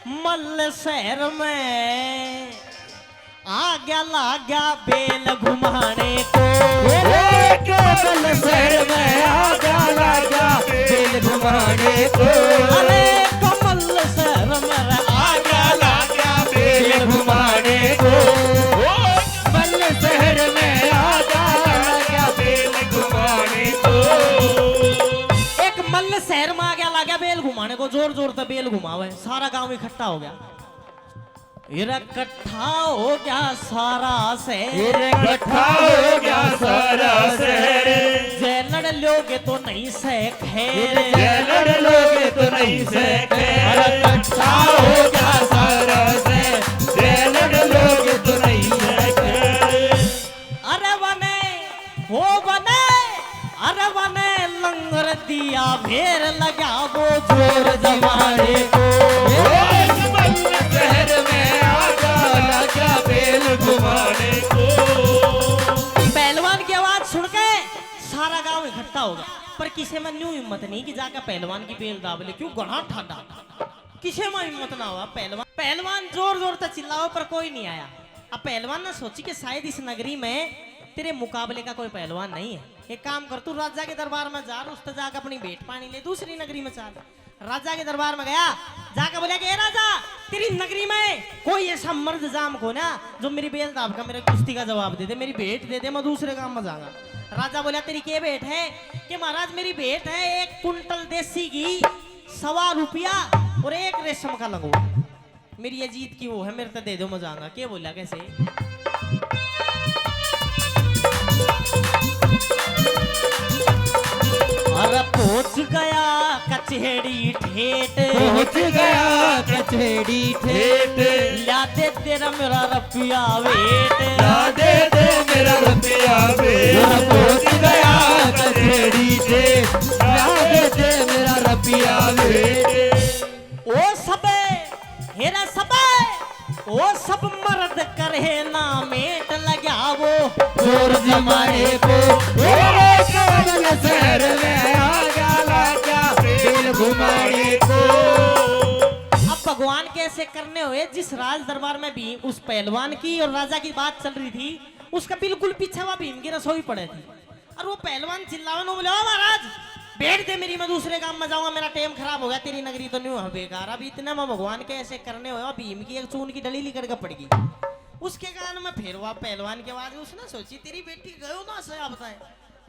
मल शहर में आ गया लाग्या बेल घुमाने को। मल शहर में आ गया लाग्या बेल घुमाने को। अरे कमल शहर में आ गया लाग्या बेल घुमाने को। मल शहर में आ गया लाग्या बेल घुमाने को। एक मल शहर में आ गया लाग्या बेल घुमाने को। जोर जोर से बेल घुमावे, सारा गांव इकट्ठा हो गया। इकट्ठा हो गया सारा शहर, इकट्ठा हो गया सारा शहर। जय लड़ लोगे तो नहीं से खैर, जय लड़ लोगे तो नहीं से खैर। इकट्ठा हो गया सारा शहर, जय लड़ लोगे तो नहीं से खैर। अरे बने हो बने, अरे बने लंगर दिया भेर लगा वो जोर जमाने को। शहर में आगा लगा बेल घुमाने को। पहलवान की आवाज सुन के सारा गांव इकट्ठा होगा, पर किसी में न्यू हिम्मत नहीं कि जाकर पहलवान की बेल दाब ले। क्यों गढ़ा ठाडा, किसी में हिम्मत ना हुआ। पहलवान जोर जोर तक चिल्लाओ पर कोई नहीं आया। अब पहलवान ने सोची कि शायद इस नगरी में तेरे मुकाबले का कोई पहलवान नहीं है। एक काम कर, तू राजा के दरबार में जा, उस जाकर अपनी भेंट पानी ले, दूसरी नगरी में चल। राजा के दरबार में गया, जाकर बोला कि राजा तेरी नगरी में कोई ऐसा मर्द जाम को ना जो मेरी बेल दाब का मेरे कुश्ती का जवाब दे दे, मेरी भेंट दे दे, मैं दूसरे काम में जाऊंगा। राजा बोला तेरी क्या भेंट है? कि महाराज मेरी भेंट है 1 कुंटल देसी घी, 1.25 रुपया और 1 रेशम का लंगोट। मेरी ये जीत की वो है, मेरे तो दे दो, मैं जाऊंगा। क्या बोला कैसे? अरे पहुंच गया कचहरी ठेठ, पहुंच गया कचहरी ठेठ। ला दे तेरा मेरा रुपया वेट, ला दे दे मेरा रुपया वेट। पहुंच गया कचहरी ठेठ, ला दे दे मेरा रुपया वेट। ओ सबे हेरा सबे, ओ सब मर्द करे ना मेट लगा वो जोर जमाने को। कमल शहर में आ गया लाग्या बेल घुमाने को। अब भगवान कैसे करने हुए, जिस राज दरबार में भी उस पहलवान की और राजा की बात चल रही थी, उसका बिल्कुल पीछे वह भीम की रसोई पड़े थी। और वो पहलवान चिल्लावन बोले, ओ महाराज भेंट दे मेरी, मैं दूसरे काम में जाऊंगा, मेरा टाइम खराब हो गया, तेरी नगरी तो नहीं हुआ बेकार। अब इतना में भगवान के ऐसे करने हुए भीम की एक चून की डली लिकड़ कर पड़ गई। उसके कारण में फिर हुआ पहलवान के बाद उसने सोची तेरी बेटी गयो ना से आप बताए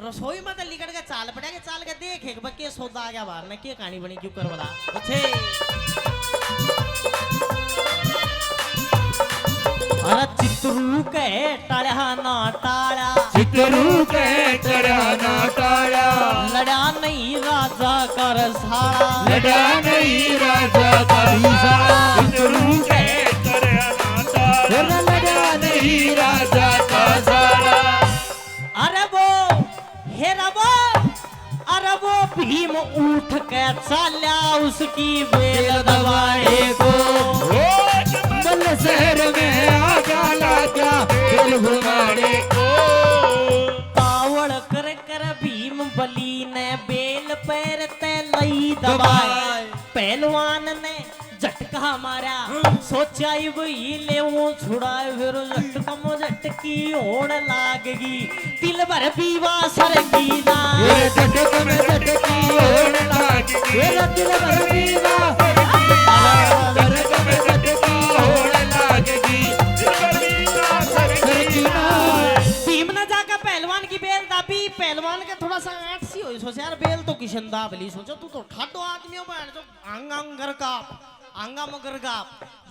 रसोई में तो लिकड़ के चाल पड़ा के चाल के देख एक बके सौदा आ गया बाहर में, क्या कहानी बनी क्यों कर बोला अच्छे। अरे चित्रू के टाड़ा ना टाड़ा, चित्रू के टड़ा ना टाड़ा। लड़ा नहीं राजा कर साड़ा, लड़ा नहीं राजा का साड़ा। चित्रू के टड़ा ना टाड़ा, लड़ा नहीं राजा का साड़ा। अरे वो हेरा वो, अरे वो भीम उठ के चला उसकी बेल दबाए को। मल शहर में आ गया लाग्या बेल घुमाने को। पावड़ कर कर भीम बली ने बेल पैर ते लई दबाए। पहलवान ने झटका मारा, सोचा वही ले वो छुड़ाए, फिर झटका मो झटकी होड़ लागगी, दिल भर पीवा सरगी ना। झटक में झटकी होड़ लागगी, दिल भर पीवा झटक में झटकी होड़ लागगी, दिल भर पीवा सरगी ना। भीम ने जाकर पहलवान की बेल दाबी। पहलवान के थोड़ा सा आंट सी हुई, सोचा यार बेल तो किशन दाब ली, सोचो तू तो ठाडो आदमी हो बहन जो आंगांगर का आंगा मगर का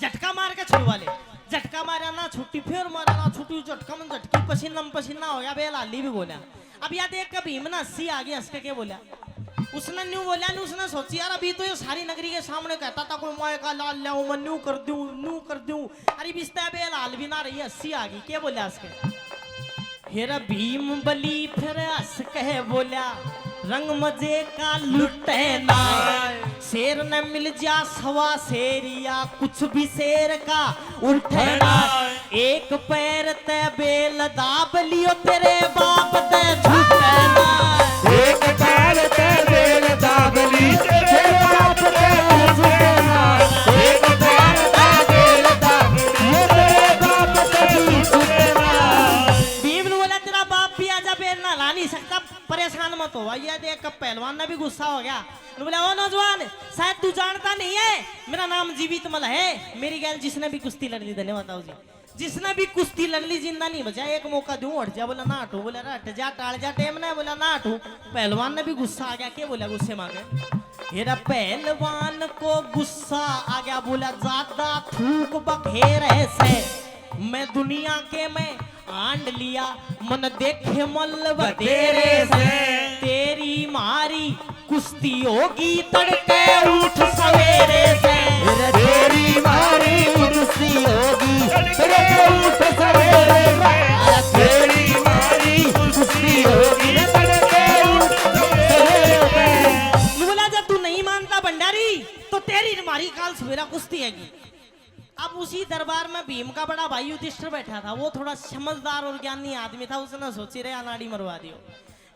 झटका मार के छुड़वा ले। झटका मारा ना छुट्टी, फिर मारा ना छुट्टी, झटका में झटकी, पसीना में पसीना हो गया, बेल हाली भी बोला। अब यार देख के भीम ना हंसी आ गई, हंस के क्या बोला उसने न्यू बोला नहीं। उसने सोची यार अभी तो ये सारी नगरी के सामने कहता था कोई माए का लाल लाऊं मैं न्यू कर दूं न्यू कर दूं, अरे बिस्ता बेल हाल भी ना रही, हंसी आ गई। क्या बोला उसके? हेरा भीम बली फिर हंस कहे बोला रंग मजे का लुटे ना, शेर न मिल जा सवा शेरिया, कुछ भी शेर का उठे ना। एक पैर ते बेल दाब लियो तेरे बाप ते झूठे ना। एक पैर ते बेल दाब ली तेरे बाप ते झूठे ना। एक पैर हो गया। तो बोला ओ नौजवान, शायद तू जानता नहीं है, मेरा नाम जीवित मल है। मेरी गैल जिसने भी कुश्ती लड़ ली, धन्यवाद जी, जिसने भी कुश्ती लड़ ली जिंदा नहीं बचा, एक मौका दूं हट जा। बोला ना हटू, बोला हट जा टाल जा टेम ने, बोला ना हटू। पहलवान ने भी गुस्सा आ गया, क्या बोला गुस्से मांगे, हेरा पहलवान को गुस्सा आ गया, बोला ज्यादा थूक बखेर ऐसे मैं दुनिया के मैं आंड लिया, मन देखे मल तेरे से तेरी मारी कुश्ती होगी तड़के उठ सवेरे से, तेरी मारी कुश्ती होगी तड़के उठ सवेरे से, तेरी मारी कुश्ती होगी तड़के उठ सवेरे से। बोला जब तू नहीं मानता भंडारी तो तेरी मारी काल सवेरा कुश्ती हैगी। अब उसी दरबार में भीम का बड़ा भाई युधिष्ठिर बैठा था, वो थोड़ा समझदार और ज्ञानी आदमी था, उसने सोची रे अनाड़ी मरवा दियो,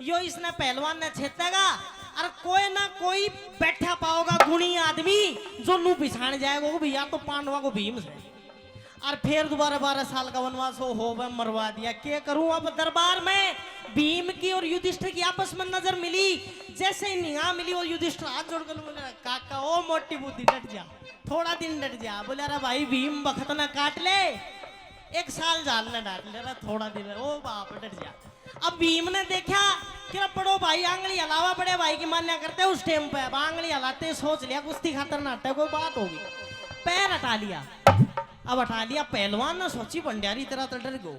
यो इसने पहलवान ने छेदेगा और कोई ना कोई बैठा पाओगा गुणी आदमी जो नू पिछाड़ जाएगा, वो भैया तो पांडवा को भीम से, और फिर दोबारा 12 साल का वनवास हो वह मरवा दिया। क्या करूं अब दरबार में भीम की और युधिष्ठिर की आपस में नजर मिली, जैसे ही निगाह मिली वो युधिष्ठिर हाथ जोड़कर बोला काका ओ मोटी बुद्धि डट जा, थोड़ा दिन डट जा। बोले अरे भाई भीम बखत ना काट ले, 1 साल जाल न डाल ले, थोड़ा दिन, ओ बाप डट जा। अब भीम ने देखा कि बड़ो भाई आंगली हलावा, बड़े भाई की मान्या करते उस टाइम पे, अब आंगली हलाते सोच लिया कुश्ती खातर नाटक कोई बात होगी, पैर हटा लिया। अब हटा लिया, पहलवान ने सोची भंडारी तेरा तो डर गो,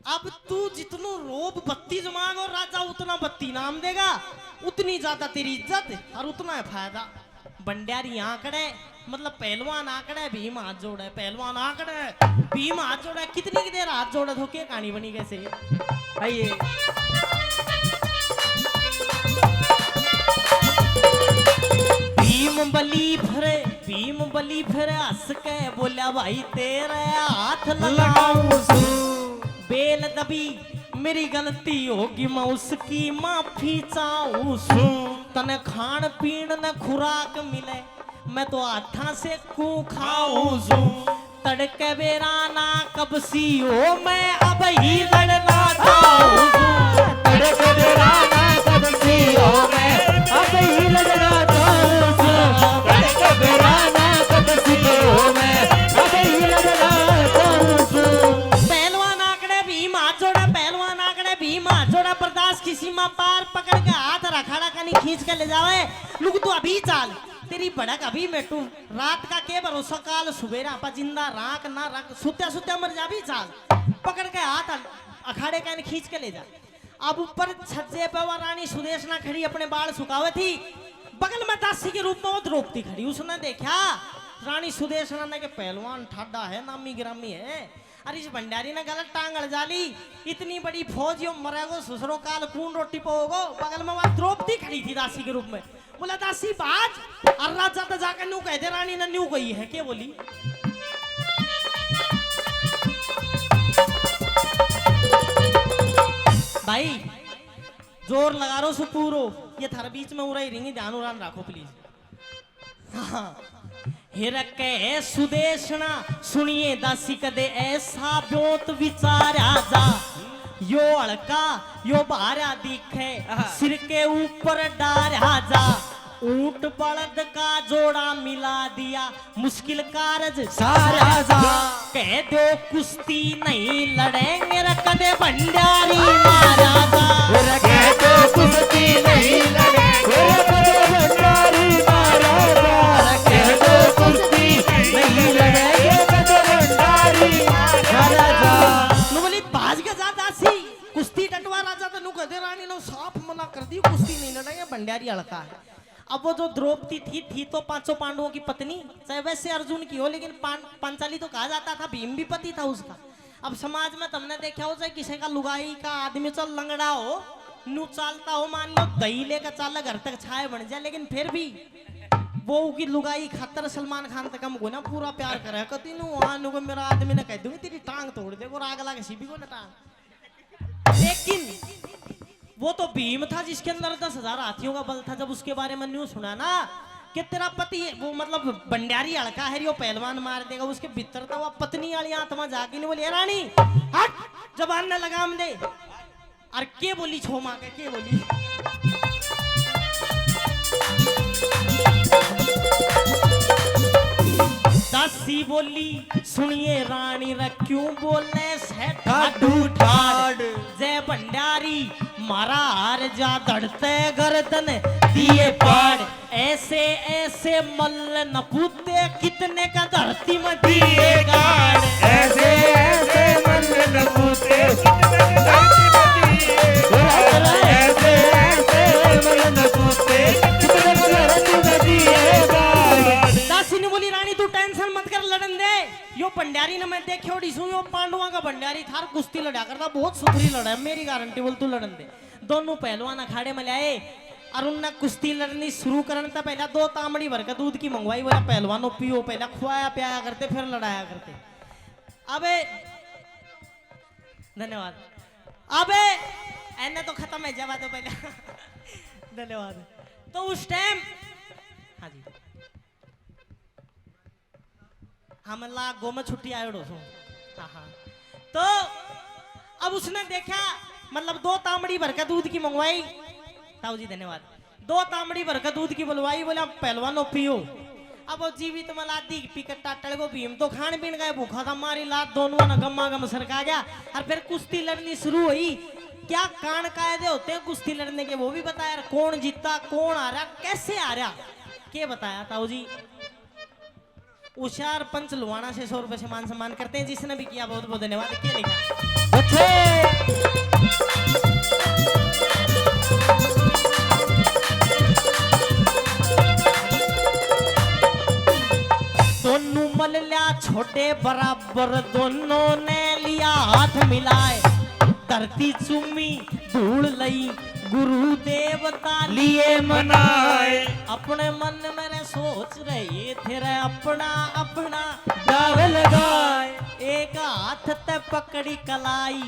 अब तू जितनो रोब बत्ती जमाग और राजा उतना बत्ती नाम देगा, उतनी ज्यादा तेरी इज्जत और उतना है फायदा। भंडारी आंकड़े मतलब पहलवान आंकड़े, भीम हाथ जोड़े, पहलवान आंकड़े, भीम हाथ जोड़े, कितनी की देर हाथ जोड़े तो क्या कहानी बनी कैसे। आइए भीम बली फिर हंस के बोला भाई तेरे हाथ लगाऊं सू, बेल दबी मेरी गलती होगी मैं उसकी माफी चाहूं सू, तने खान पीन न खुराक मिले मैं तो हाथा से कू खाऊं सू, तड़के बेराना कब सी हो मैं अब ही लड़ना चाहूं सू, तड़के बेराना कब सी हो मैं अब ही लड़ना चाहूं सू, तड़के बेराना कब सी हो मैं अब ही लड़ना चाहूं सू। पहलवान आंकड़े भीम हाथ जोड़ा, पहलवान आंकड़े भीम हाथ जोड़ा, बर्दाश्त की सीमा पार पकड़ के हाथ रखाड़ा का नहीं खींच के ले जावे, लुक तू अभी चाल, तेरी भड़क अभी मेटू, रात का के भरोसा काल सुबेरा पा जिंदा राख ना रख, सुत्या सुत्या मर जा भी चाल, पकड़ के हाथ अखाड़े का खींच के ले जा। अब ऊपर छज्जे पे वह रानी सुदेशना खड़ी अपने बाल सुखावे थी, बगल में दासी के रूप में वो द्रौपदी खड़ी, उसने देखा रानी सुदेशना ने के पहलवान ठाडा है, नामी गिरामी है, अरे इस भंडारी ने गलत टांग अड़जाली, इतनी बड़ी फौज यो मरेगो ससुरो काल कून रोटी पाओगो। बगल में वह द्रौपदी खड़ी थी दासी के रूप में, बोला दासी बाज, और राजा तो जाकर न्यू कह दे, रानी ने न्यू कही है, क्या बोली भाई जोर लगा रो सुपूरो, ये थारे बीच में उड़ा ही रिंगी, ध्यान उड़ान रखो प्लीज। हाँ हिरके सुदेशना सुनिए दासी कदे ऐसा ब्योत विचारा जा, यो अड़का यो बारा दिखे सिर के ऊपर डारा जा, ऊंट बलद का जोड़ा मिला दिया मुश्किल कारज सारा जा, कह दो कुश्ती नहीं लड़ेंगे कदे भंडारी महाराजा, कह दो कुश्ती नहीं लड़ेंगे कदे भंडारी महाराजा, कह दो कुश्ती नहीं लड़ेंगे कदे भंडारी महाराजा। नु बोली बाज के जा दासी, कुश्ती डटवा राजा तो नु कह दे, रानी ने साफ मना कर दी कुश्ती नहीं लड़ेंगे, भंडारी अड़का है। अब वो जो द्रौपदी थी तो 500 पांडवों की पत्नी, चाहे वैसे अर्जुन की हो, लेकिन पांचाली तो कहा जाता था, भीम भी पति था उसका। अब समाज में तुमने देखा हो, चाहे किसी का लुगाई का आदमी चल लंगड़ा हो, नू चालता हो, मान लो दही लेकर चाल घर तक छाए बन जाए, लेकिन फिर भी वो की लुगाई खतर सलमान खान तक हमको ना पूरा प्यार करे, कति नु वहां नु मेरा आदमी ने कह दूंगी तेरी टांग तोड़ दे, वो राग लगे सीबी को ना टांग। लेकिन वो तो भीम था जिसके अंदर 10,000 हाथियों का बल था, जब उसके बारे में न्यूज सुना ना कि तेरा पति वो मतलब भंडारी अड़का है, यो पहलवान मार देगा, उसके भीतर था वो पत्नी वाली आत्मा जागी नहीं, बोली रानी हट, जबान न लगाम दे, और के बोली छो मां के बोली दासी बोली सुनिए रानी रे क्यों बोले से ठाडू ठाड जय भंडारी मारा हार जा धड़ते गर्दन दिए पाड़ ऐसे ऐसे मल्ल न पूते कितने का धरती में दिए गाड़ ऐसे ऐसे मन न पूछे कितने धरती में दिए ऐसे ऐसे मन न पूछे कितने धरती में दिए दासी ने बोली रानी तू टेंशन मत कर लड़न दे यो भंडारी ने मैं देखे ओडी सु यो पांडवा का भंडारी थार कुश्ती लड़ा करता बहुत सुथरी लड़ा है मेरी गारंटी बोल तू लड़न दे दोनों पहलवान अखाड़े में लाए और उनने कुश्ती लड़नी शुरू करने था पहला 2 तांबड़ी भर का दूध की मंगवाई बोला पहलवानों पियो पहला खुआया पियाया करते फिर लड़ाया करते अबे धन्यवाद अबे एने तो खत्म है जवा तो पहले धन्यवाद तो उस टाइम हाँ जी हम लागो में छुट्टी आयो डोसो हाँ हाँ तो अब उसने देखा मतलब 2 तांबड़ी भर का दूध की मंगवाई ताऊ जी धन्यवाद 2 तांबड़ी भर का दूध की बुलवाई बोला पहलवानों पियो अब वो जीवित मला दी पिकट टाटल को भीम तो खान पीन गए भूखा था मारी लात दोनों ना गम्मा गम सरका गया और फिर कुश्ती लड़नी शुरू हुई क्या कान कायदे होते हैं कुश्ती लड़ने के वो भी बताया कौन जीता कौन आ रहा कैसे आ रहा क्या बताया ताऊ जी उशार पंच लुवाना से 100 रुपए से मान सम्मान करते हैं जिसने भी किया बहुत बहुत धन्यवाद क्या लिखा दोनों मल लिया छोटे बराबर दोनों ने लिया हाथ मिलाए धरती चुम्मी धूल लई गुरु देवता लिए मनाए अपने मन में सोच रहे थे रे अपना अपना दाव लगाए एक हाथ ते पकड़ी कलाई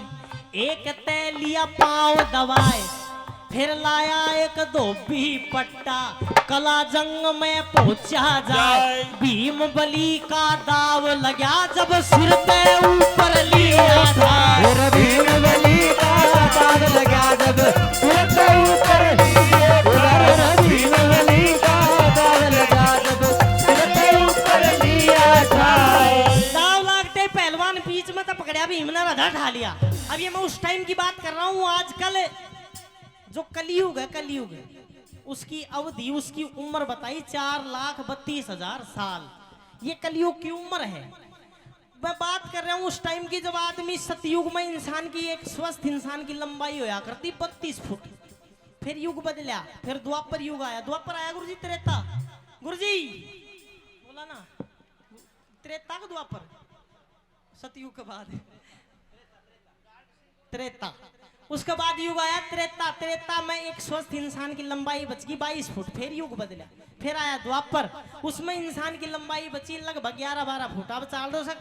एक ते लिया पांव दबाए फिर लाया एक धोबी पट्टा कला जंग में पहुंचा जाए भीम बली का दाव लगा जब सिर पे ऊपर लिया था भीम बली का दाव लगा जब सिर पे ऊपर भीम बली का दाव लगा जब सिर पे ऊपर लिया था दाव लागते पहलवान बीच में तो पकड़ा भीम ने रधा ढा लिया अब ये मैं उस टाइम की बात कर रहा हूँ आजकल जो कलयुग है उसकी अवधि उसकी उम्र बताई 4,32,000 साल ये कलयुग की उम्र है मैं बात कर रहा हूँ उस टाइम की जब आदमी सतयुग में इंसान की एक स्वस्थ इंसान की लंबाई होया करती 32 फुट फिर युग बदला फिर द्वापर युग आया गुरुजी त्रेता गुरुजी बोला ना त्रेता का द्वापर सतयुग के बाद त्रेता उसके बाद युग आया त्रेता में एक स्वस्थ इंसान की लंबाई बच गई 22 फुट फिर युग बदला फिर आया द्वापर उसमें इंसान की लंबाई बची लगभग 11-12 फुट अब चाल रहा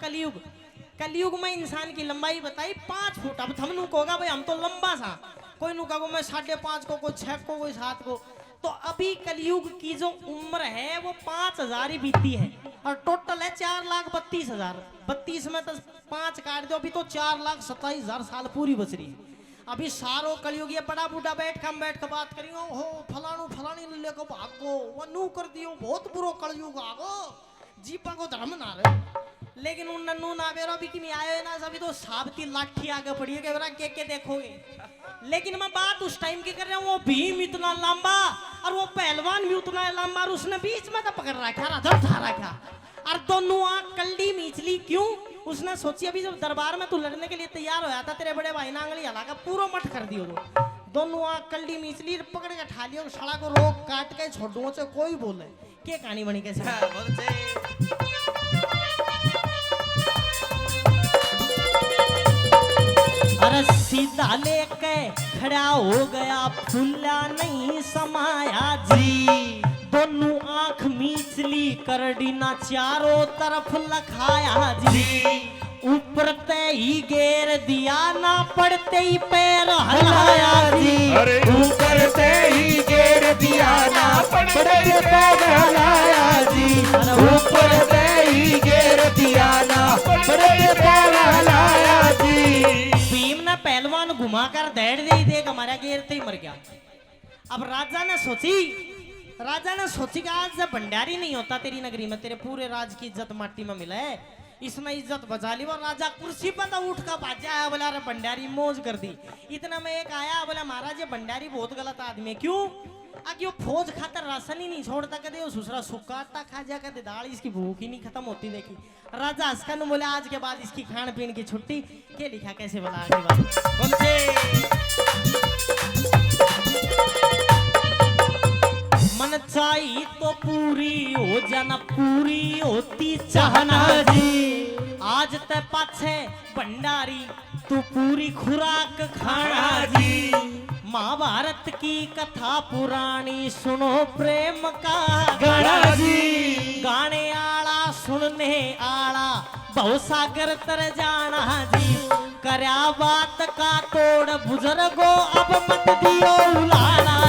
कलयुग में इंसान की लंबाई बताई 5 फुट अब हमनू कहोगा भाई हम तो लंबा सा कोई नु कहो मैं 5.5 को कोई 6 को कोई 7 को तो अभी कलयुग की जो उम्र है वो 5,000 ही बीती है और टोटल है 4,32,000 32 में तो 5 काट दो अभी तो 4,27,000 साल पूरी बच रही है अभी सारो कलयुग ये बड़ा बूढ़ा बैठ कर बात करियो हो फलानी ले को भागो वो नू कर दियो बहुत बुरो कलयुग आगो जीपा को धर्म ना रहे लेकिन उन नन्नू ना बेरो अभी कि आयो ना सभी तो साबती लाठी आगे पड़ी है बेरा के देखोगे लेकिन मैं बात उस टाइम की कर रहा हूँ वो भीम इतना लंबा और वो पहलवान भी उतना लंबा और उसने बीच में तो पकड़ रखा रधा उठा रखा और दोनों आंख कल्डी मीचली क्यों उसने सोची अभी जब दरबार में तू लड़ने के लिए तैयार होया था तेरे बड़े भाई नांगली हलाका पूरा मठ कर दियो दोनों आंख कल्डी मीचली पकड़ के ठा लियो सड़ा को रोक काट के छोड़ूं से कोई बोले के कहानी बनी कैसे अरे सीधा लेके खड़ा हो गया फूला नहीं समाया जी दोनों आंख मीचली करडी ना चारों तरफ लखाया जी ऊपर ते ही घेर दिया ना पड़ते ही पैर हलाया जी ऊपर से ही घेर दिया ना पड़ते पैर हलाया जी ऊपर से ही घेर दिया ना पड़ते पैर हलाया जी भीम ने पहलवान घुमाकर दौड़ दे देख हमारा घेरते ही मर गया अब राजा ने सोची राजा ने सोची कि आज जब भंडारी नहीं होता तेरी नगरी में, तेरे पूरे राज की इज्जत माटी में मिला है, इसने इज्जत बचा ली। और राजा कुर्सी पर तो उठ कर भाजा आया, बोला अरे भंडारी मौज कर दी। इतना में एक आया, बोला महाराज ये भंडारी बहुत गलत आदमी है। क्यों? आगे वो फौज खातर राशन ही नहीं छोड़ता, कदे वो दूसरा सुक्का आटा खा जा, कदे दाल, इसकी भूख ही नहीं खत्म होती। देखी राजा हंसकर बोले आज के बाद इसकी खान पीन की छुट्टी। के लिखा कैसे बोला आगे बात बोलते, मन चाहिए तो पूरी हो जाना, पूरी होती चाहना जी। आज ते पाछे भंडारी तू पूरी खुराक खाना जी। महाभारत की कथा पुरानी सुनो प्रेम का गाना जी। गाने आला सुनने आला बहु सागर तर जाना जी। करया बात का तोड़ बुजुर्गो अब मत दियो उलाला